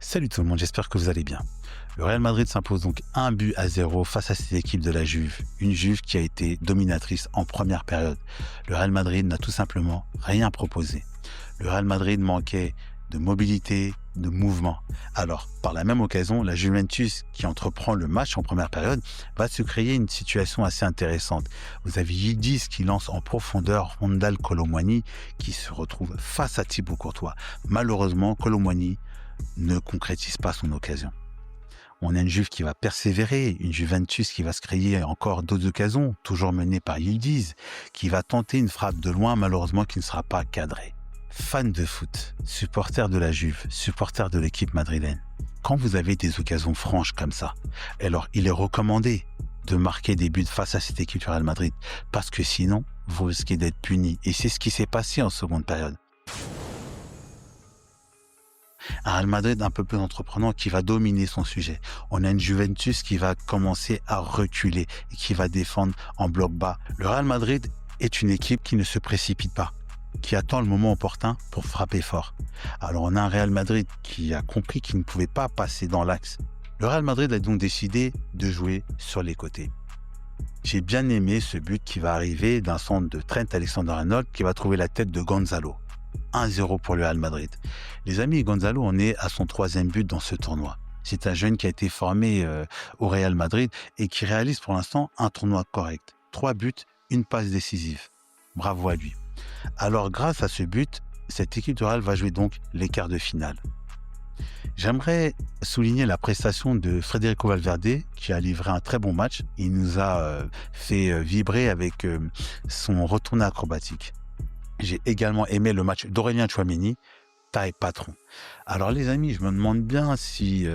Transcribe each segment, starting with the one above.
Salut tout le monde, j'espère que vous allez bien. Le Real Madrid s'impose donc 1-0 face à cette équipe de la Juve. Une Juve qui a été dominatrice en première période. Le Real Madrid n'a tout simplement rien proposé. Le Real Madrid manquait de mobilité, de mouvement. Alors, par la même occasion, la Juventus, qui entreprend le match en première période, va se créer une situation assez intéressante. Vous avez Yildiz qui lance en profondeur Rondal Kolo Muani, qui se retrouve face à Thibaut Courtois. Malheureusement, Kolo Muani ne concrétise pas son occasion. On a une Juve qui va persévérer, une Juventus qui va se créer encore d'autres occasions, toujours menée par Yildiz, qui va tenter une frappe de loin, malheureusement qui ne sera pas cadrée. Fans de foot, supporters de la Juve, supporters de l'équipe madrilène, quand vous avez des occasions franches comme ça, alors il est recommandé de marquer des buts face à cette équipe du Real Madrid, parce que sinon, vous risquez d'être puni. Et c'est ce qui s'est passé en seconde période. Un Real Madrid un peu plus entreprenant qui va dominer son sujet. On a une Juventus qui va commencer à reculer et qui va défendre en bloc bas. Le Real Madrid est une équipe qui ne se précipite pas, qui attend le moment opportun pour frapper fort. Alors on a un Real Madrid qui a compris qu'il ne pouvait pas passer dans l'axe. Le Real Madrid a donc décidé de jouer sur les côtés. J'ai bien aimé ce but qui va arriver d'un centre de Trent Alexander-Arnold qui va trouver la tête de Gonzalo. 1-0 pour le Real Madrid. Les amis, Gonzalo en est à son 3e but dans ce tournoi. C'est un jeune qui a été formé au Real Madrid et qui réalise pour l'instant un tournoi correct. 3 buts, une passe décisive. Bravo à lui. Alors grâce à ce but, cette équipe du Real va jouer donc les quarts de finale. J'aimerais souligner la prestation de Federico Valverde qui a livré un très bon match. Il nous a fait vibrer avec son retourné acrobatique. J'ai également aimé le match d'Aurélien Tchouaméni, taille patron. Alors les amis, je me demande bien si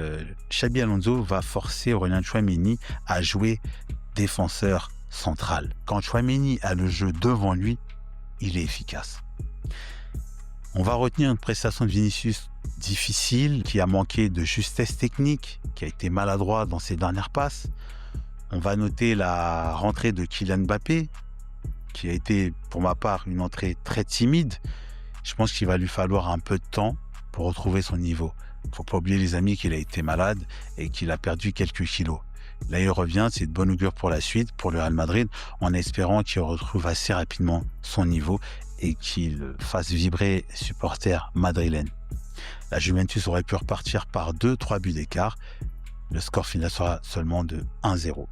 Xabi Alonso va forcer Aurélien Tchouaméni à jouer défenseur central. Quand Tchouaméni a le jeu devant lui, il est efficace. On va retenir une prestation de Vinicius difficile, qui a manqué de justesse technique, qui a été maladroit dans ses dernières passes. On va noter la rentrée de Kylian Mbappé, qui a été, pour ma part, une entrée très timide. Je pense qu'il va lui falloir un peu de temps pour retrouver son niveau. Il ne faut pas oublier, les amis, qu'il a été malade et qu'il a perdu quelques kilos. Là, il revient, c'est de bonne augure pour la suite, pour le Real Madrid, en espérant qu'il retrouve assez rapidement son niveau et qu'il fasse vibrer les supporters madrilènes. La Juventus aurait pu repartir par 2-3 buts d'écart. Le score final sera seulement de 1-0.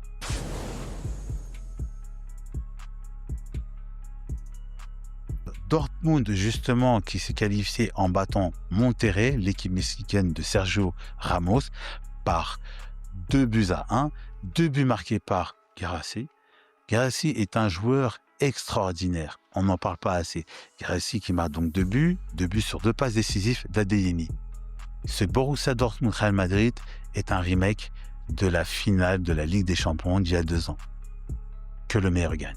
Dortmund, justement, qui s'est qualifié en battant Monterrey, l'équipe mexicaine de Sergio Ramos, par 2-1, 2 buts marqués par Guirassy. Guirassy est un joueur extraordinaire, on n'en parle pas assez. Guirassy qui marque donc 2 buts sur 2 passes décisives d'Adeyemi. Ce Borussia Dortmund-Real Madrid est un remake de la finale de la Ligue des Champions d'il y a 2 ans. Que le meilleur gagne.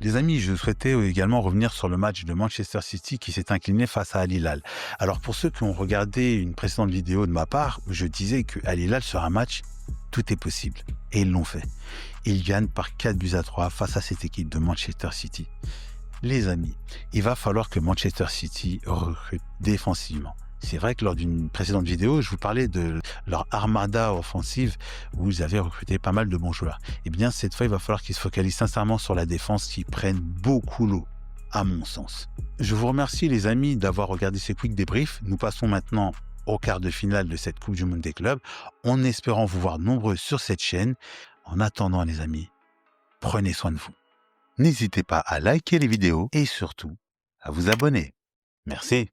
Les amis, je souhaitais également revenir sur le match de Manchester City qui s'est incliné face à Al Hilal. Alors pour ceux qui ont regardé une précédente vidéo de ma part, je disais que Al Hilal sur un match, tout est possible. Et ils l'ont fait. Ils gagnent par 4-3 face à cette équipe de Manchester City. Les amis, il va falloir que Manchester City recrute défensivement. C'est vrai que lors d'une précédente vidéo, je vous parlais de leur armada offensive où ils avaient recruté pas mal de bons joueurs. Eh bien, cette fois, il va falloir qu'ils se focalisent sincèrement sur la défense qui prenne beaucoup l'eau, à mon sens. Je vous remercie, les amis, d'avoir regardé ces quick débriefs. Nous passons maintenant au quart de finale de cette Coupe du Monde des clubs, en espérant vous voir nombreux sur cette chaîne. En attendant, les amis, prenez soin de vous. N'hésitez pas à liker les vidéos et surtout à vous abonner. Merci.